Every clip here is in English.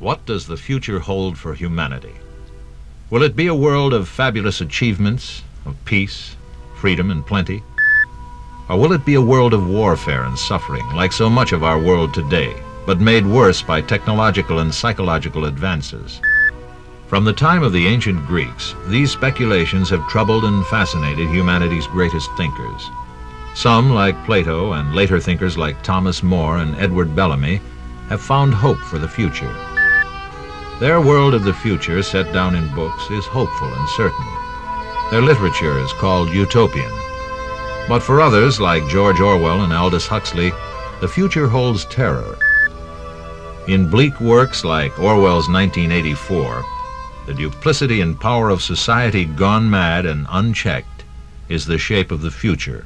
What does the future hold for humanity? Will it be a world of fabulous achievements, of peace, freedom, and plenty? Or will it be a world of warfare and suffering, like so much of our world today, but made worse by technological and psychological advances? From the time of the ancient Greeks, these speculations have troubled and fascinated humanity's greatest thinkers. Some, like Plato, and later thinkers like Thomas More and Edward Bellamy, have found hope for the future. Their world of the future, set down in books, is hopeful and certain. Their literature is called utopian. But for others, like George Orwell and Aldous Huxley, the future holds terror. In bleak works like Orwell's 1984, the duplicity and power of society gone mad and unchecked is the shape of the future.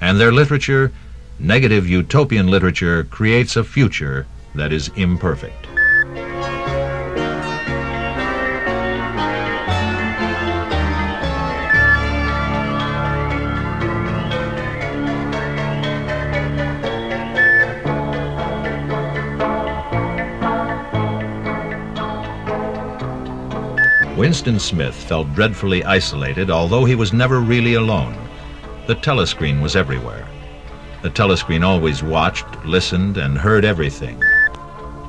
And their literature, negative utopian literature, creates a future that is imperfect. Winston Smith felt dreadfully isolated, although he was never really alone. The telescreen was everywhere. The telescreen always watched, listened, and heard everything.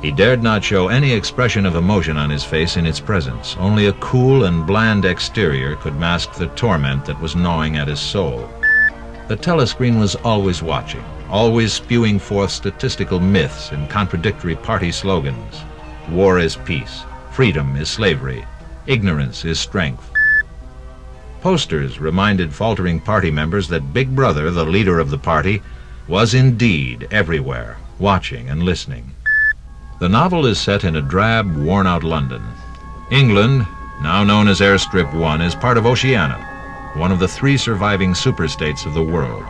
He dared not show any expression of emotion on his face in its presence. Only a cool and bland exterior could mask the torment that was gnawing at his soul. The telescreen was always watching, always spewing forth statistical myths and contradictory party slogans. War is peace. Freedom is slavery. Ignorance is strength. Posters reminded faltering party members that Big Brother, the leader of the party, was indeed everywhere, watching and listening. The novel is set in a drab, worn-out London. England, now known as Airstrip 1, is part of Oceania, one of the 3 surviving superstates of the world.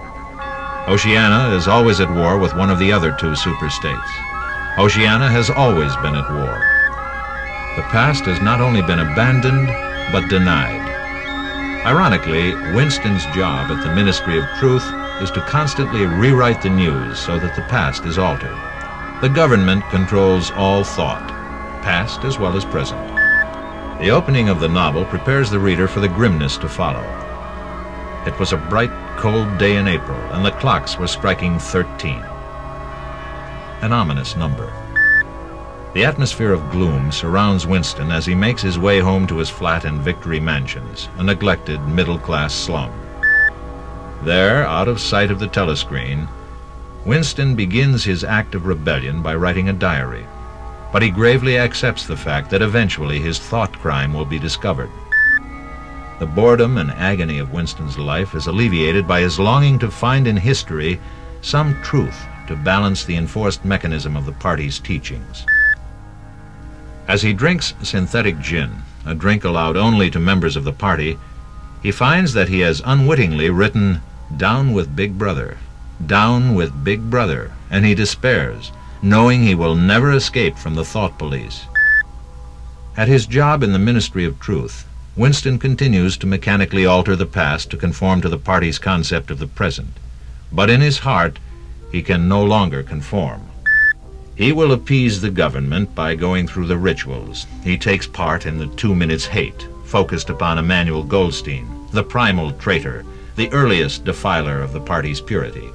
Oceania is always at war with one of the other 2 superstates. Oceania has always been at war. The past has not only been abandoned, but denied. Ironically, Winston's job at the Ministry of Truth is to constantly rewrite the news so that the past is altered. The government controls all thought, past as well as present. The opening of the novel prepares the reader for the grimness to follow. It was a bright, cold day in April, and the clocks were striking 13. An ominous number. The atmosphere of gloom surrounds Winston as he makes his way home to his flat in Victory Mansions, a neglected middle-class slum. There, out of sight of the telescreen, Winston begins his act of rebellion by writing a diary. But he gravely accepts the fact that eventually his thought crime will be discovered. The boredom and agony of Winston's life is alleviated by his longing to find in history some truth to balance the enforced mechanism of the party's teachings. As he drinks synthetic gin, a drink allowed only to members of the party, he finds that he has unwittingly written, "Down with Big Brother, down with Big Brother," and he despairs, knowing he will never escape from the thought police. At his job in the Ministry of Truth, Winston continues to mechanically alter the past to conform to the party's concept of the present. But in his heart, he can no longer conform. He will appease the government by going through the rituals. He takes part in the 2 minutes hate, focused upon Emmanuel Goldstein, the primal traitor, the earliest defiler of the party's purity.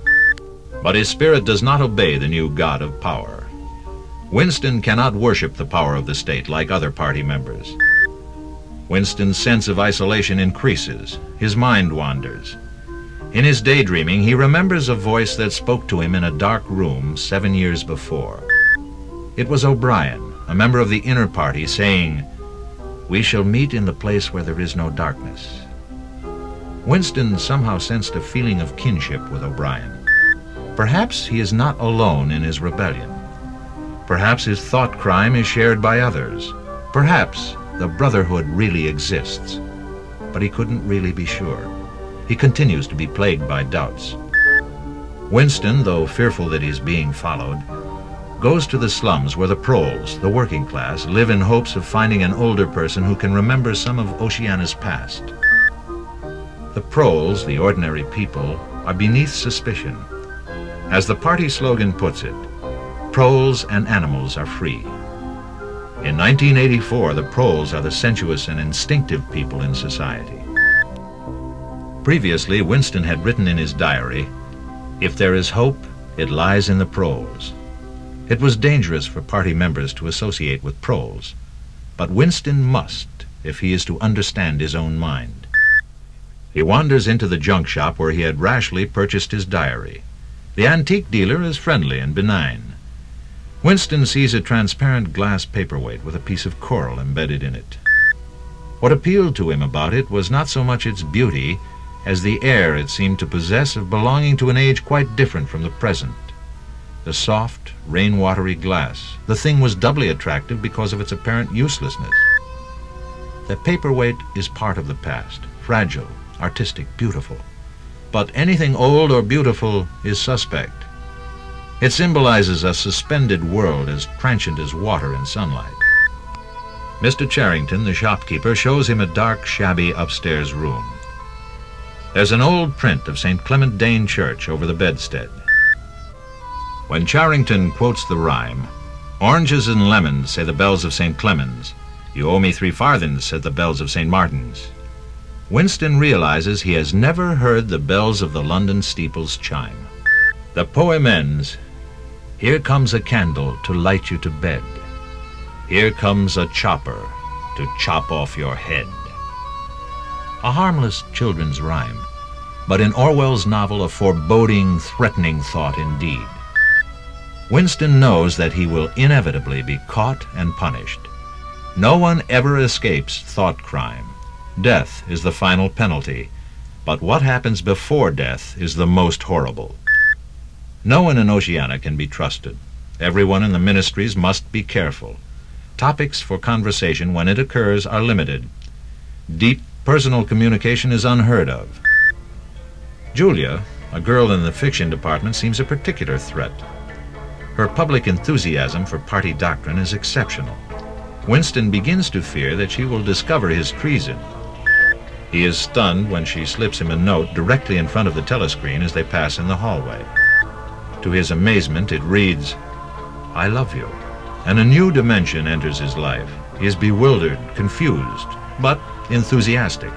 But his spirit does not obey the new god of power. Winston cannot worship the power of the state like other party members. Winston's sense of isolation increases. His mind wanders. In his daydreaming, he remembers a voice that spoke to him in a dark room 7 years before. It was O'Brien, a member of the inner party, saying, "We shall meet in the place where there is no darkness." Winston somehow sensed a feeling of kinship with O'Brien. Perhaps he is not alone in his rebellion. Perhaps his thought crime is shared by others. Perhaps the brotherhood really exists. But he couldn't really be sure. He continues to be plagued by doubts. Winston, though fearful that he's being followed, goes to the slums where the proles, the working class, live in hopes of finding an older person who can remember some of Oceania's past. The proles, the ordinary people, are beneath suspicion. As the party slogan puts it, proles and animals are free. In 1984, the proles are the sensuous and instinctive people in society. Previously, Winston had written in his diary, "If there is hope, it lies in the proles." It was dangerous for party members to associate with proles, but Winston must if he is to understand his own mind. He wanders into the junk shop where he had rashly purchased his diary. The antique dealer is friendly and benign. Winston sees a transparent glass paperweight with a piece of coral embedded in it. What appealed to him about it was not so much its beauty as the air it seemed to possess of belonging to an age quite different from the present. The soft, rain-watery glass. The thing was doubly attractive because of its apparent uselessness. The paperweight is part of the past, fragile, artistic, beautiful. But anything old or beautiful is suspect. It symbolizes a suspended world as transient as water in sunlight. Mr. Charrington, the shopkeeper, shows him a dark, shabby upstairs room. There's an old print of St. Clement Dane Church over the bedstead. When Charrington quotes the rhyme, "Oranges and lemons, say the bells of St. Clement's. You owe me 3 farthings, said the bells of St. Martin's," Winston realizes he has never heard the bells of the London steeples chime. The poem ends, "Here comes a candle to light you to bed. Here comes a chopper to chop off your head." A harmless children's rhyme, but in Orwell's novel a foreboding, threatening thought indeed. Winston knows that he will inevitably be caught and punished. No one ever escapes thought crime. Death is the final penalty, but what happens before death is the most horrible. No one in Oceania can be trusted. Everyone in the ministries must be careful. Topics for conversation when it occurs are limited. Deep personal communication is unheard of. Julia, a girl in the fiction department, seems a particular threat. Her public enthusiasm for party doctrine is exceptional. Winston begins to fear that she will discover his treason. He is stunned when she slips him a note directly in front of the telescreen as they pass in the hallway. To his amazement, it reads, "I love you," and a new dimension enters his life. He is bewildered, confused, but enthusiastic.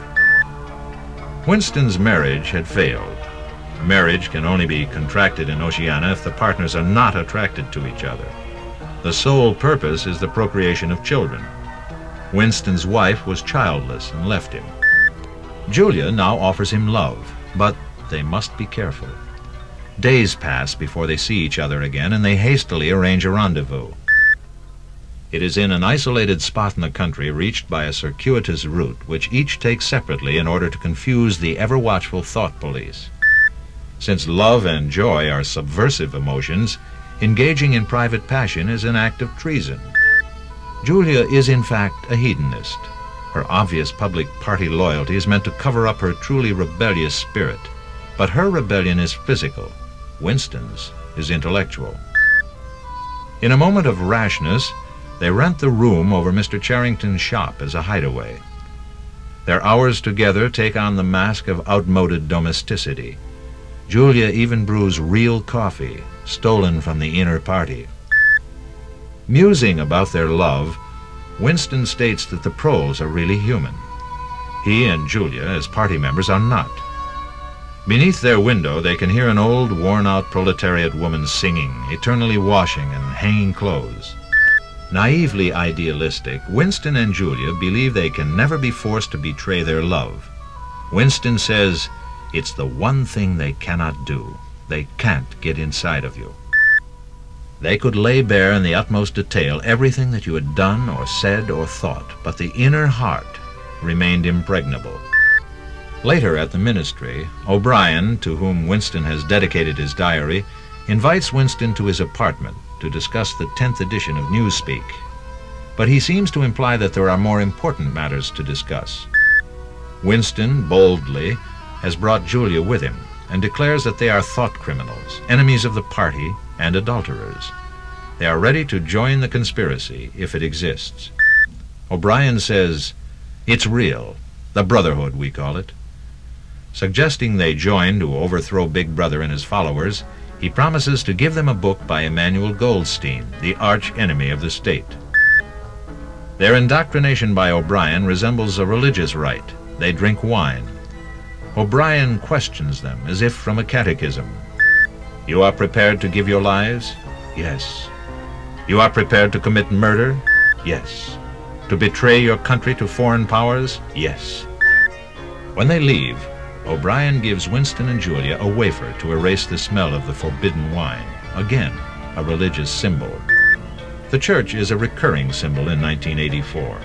Winston's marriage had failed. Marriage can only be contracted in Oceania if the partners are not attracted to each other. The sole purpose is the procreation of children. Winston's wife was childless and left him. Julia now offers him love, but they must be careful. Days pass before they see each other again, and they hastily arrange a rendezvous. It is in an isolated spot in the country reached by a circuitous route, which each takes separately in order to confuse the ever-watchful thought police. Since love and joy are subversive emotions, engaging in private passion is an act of treason. Julia is in fact a hedonist. Her obvious public party loyalty is meant to cover up her truly rebellious spirit, but her rebellion is physical. Winston's is intellectual. In a moment of rashness, they rent the room over Mr. Charrington's shop as a hideaway. Their hours together take on the mask of outmoded domesticity. Julia even brews real coffee, stolen from the inner party. Musing about their love, Winston states that the proles are really human. He and Julia, as party members, are not. Beneath their window, they can hear an old, worn-out proletariat woman singing, eternally washing and hanging clothes. Naively idealistic, Winston and Julia believe they can never be forced to betray their love. Winston says, "It's the one thing they cannot do. They can't get inside of you." They could lay bare in the utmost detail everything that you had done or said or thought, but the inner heart remained impregnable. Later at the ministry, O'Brien, to whom Winston has dedicated his diary, invites Winston to his apartment to discuss the 10th edition of Newspeak. But he seems to imply that there are more important matters to discuss. Winston, boldly, has brought Julia with him and declares that they are thought criminals, enemies of the party, and adulterers. They are ready to join the conspiracy if it exists. O'Brien says, "It's real, the Brotherhood we call it." Suggesting they join to overthrow Big Brother and his followers, he promises to give them a book by Emmanuel Goldstein, the arch enemy of the state. Their indoctrination by O'Brien resembles a religious rite. They drink wine. O'Brien questions them as if from a catechism. You are prepared to give your lives? Yes. You are prepared to commit murder? Yes. To betray your country to foreign powers? Yes. When they leave, O'Brien gives Winston and Julia a wafer to erase the smell of the forbidden wine. Again, a religious symbol. The church is a recurring symbol in 1984.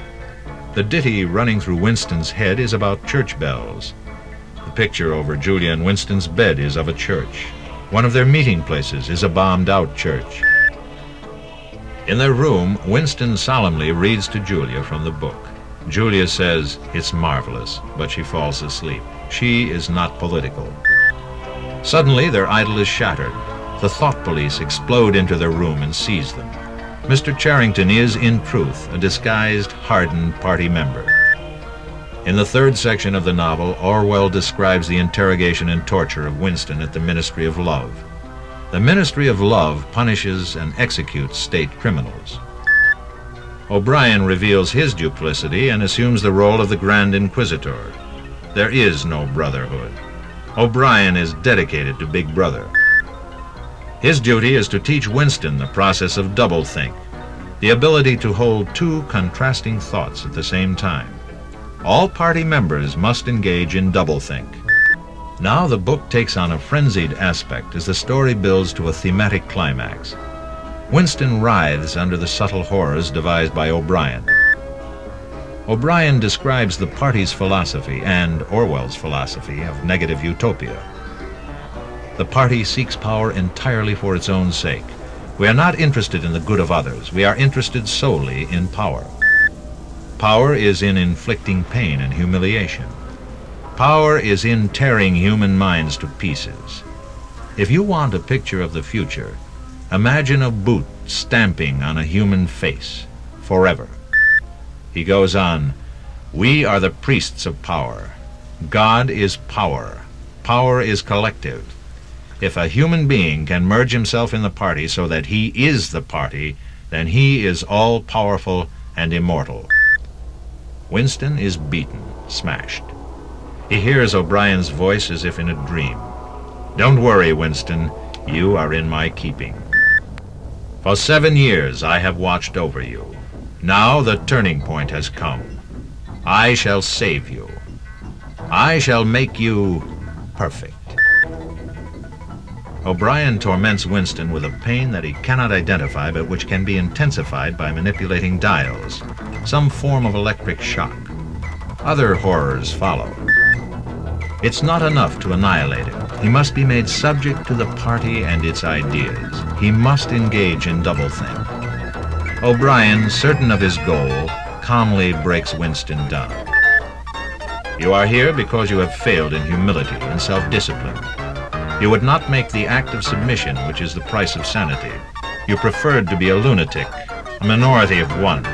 The ditty running through Winston's head is about church bells. The picture over Julia and Winston's bed is of a church. One of their meeting places is a bombed-out church. In their room, Winston solemnly reads to Julia from the book. Julia says, "It's marvelous," but she falls asleep. She is not political. Suddenly, their idyll is shattered. The thought police explode into their room and seize them. Mr. Charrington is, in truth, a disguised, hardened party member. In the third section of the novel, Orwell describes the interrogation and torture of Winston at the Ministry of Love. The Ministry of Love punishes and executes state criminals. O'Brien reveals his duplicity and assumes the role of the Grand Inquisitor. There is no brotherhood. O'Brien is dedicated to Big Brother. His duty is to teach Winston the process of doublethink, the ability to hold two contrasting thoughts at the same time. All party members must engage in doublethink. Now the book takes on a frenzied aspect as the story builds to a thematic climax. Winston writhes under the subtle horrors devised by O'Brien. O'Brien describes the party's philosophy and Orwell's philosophy of negative utopia. The party seeks power entirely for its own sake. We are not interested in the good of others. We are interested solely in power. Power is in inflicting pain and humiliation. Power is in tearing human minds to pieces. If you want a picture of the future, imagine a boot stamping on a human face forever. He goes on, "We are the priests of power. God is power. Power is collective. If a human being can merge himself in the party so that he is the party, then he is all-powerful and immortal." Winston is beaten, smashed. He hears O'Brien's voice as if in a dream. "Don't worry, Winston. You are in my keeping. For 7 years I have watched over you. Now the turning point has come. I shall save you. I shall make you perfect." O'Brien torments Winston with a pain that he cannot identify but which can be intensified by manipulating dials, some form of electric shock. Other horrors follow. It's not enough to annihilate him. He must be made subject to the party and its ideas. He must engage in doublethink. O'Brien, certain of his goal, calmly breaks Winston down. "You are here because you have failed in humility and self-discipline. You would not make the act of submission, which is the price of sanity. You preferred to be a lunatic, a minority of one.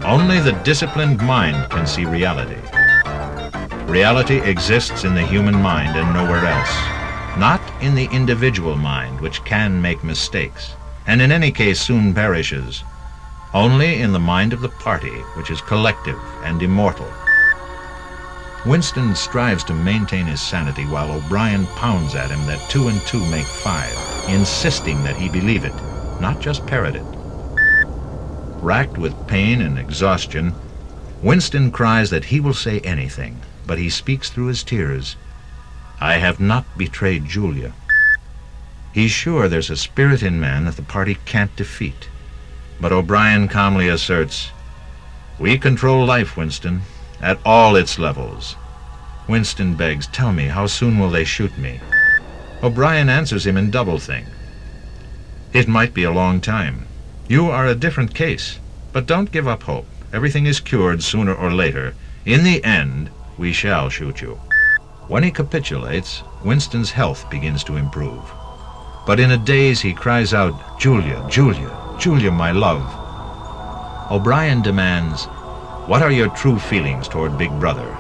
Only the disciplined mind can see reality. Reality exists in the human mind and nowhere else, not in the individual mind, which can make mistakes, and in any case soon perishes. Only in the mind of the party, which is collective and immortal." Winston strives to maintain his sanity while O'Brien pounds at him that 2 and 2 make 5, insisting that he believe it, not just parrot it. Racked with pain and exhaustion, Winston cries that he will say anything, but he speaks through his tears. "I have not betrayed Julia." He's sure there's a spirit in man that the party can't defeat. But O'Brien calmly asserts, "We control life, Winston, at all its levels." Winston begs, "Tell me, how soon will they shoot me?" O'Brien answers him in doublethink. "It might be a long time. You are a different case, but don't give up hope. Everything is cured sooner or later. In the end, we shall shoot you." When he capitulates, Winston's health begins to improve. But in a daze he cries out, "Julia, Julia, Julia, my love." O'Brien demands, "What are your true feelings toward Big Brother?"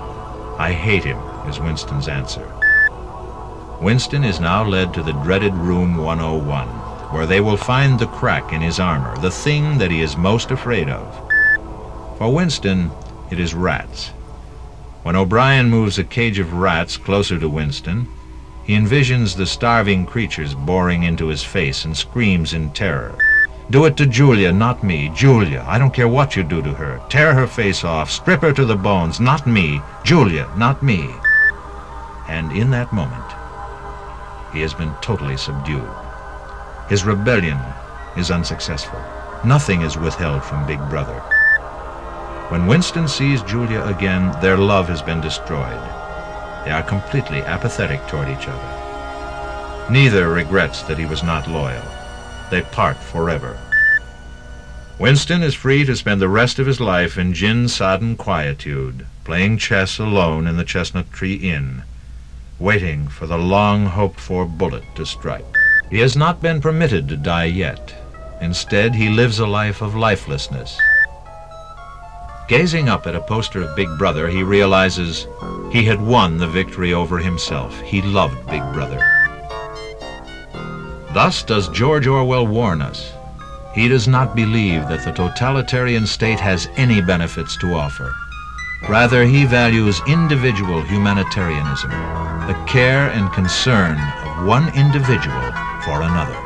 "I hate him," is Winston's answer. Winston is now led to the dreaded Room 101, where they will find the crack in his armor, the thing that he is most afraid of. For Winston, it is rats. When O'Brien moves a cage of rats closer to Winston, he envisions the starving creatures boring into his face and screams in terror. "Do it to Julia, not me. Julia, I don't care what you do to her. Tear her face off, strip her to the bones, not me. Julia, not me." And in that moment, he has been totally subdued. His rebellion is unsuccessful. Nothing is withheld from Big Brother. When Winston sees Julia again, their love has been destroyed. They are completely apathetic toward each other. Neither regrets that he was not loyal. They part forever. Winston is free to spend the rest of his life in gin-sodden quietude, playing chess alone in the Chestnut Tree Inn, waiting for the long-hoped-for bullet to strike. He has not been permitted to die yet. Instead, he lives a life of lifelessness. Gazing up at a poster of Big Brother, he realizes he had won the victory over himself. He loved Big Brother. Thus does George Orwell warn us. He does not believe that the totalitarian state has any benefits to offer. Rather, he values individual humanitarianism, the care and concern of one individual for another.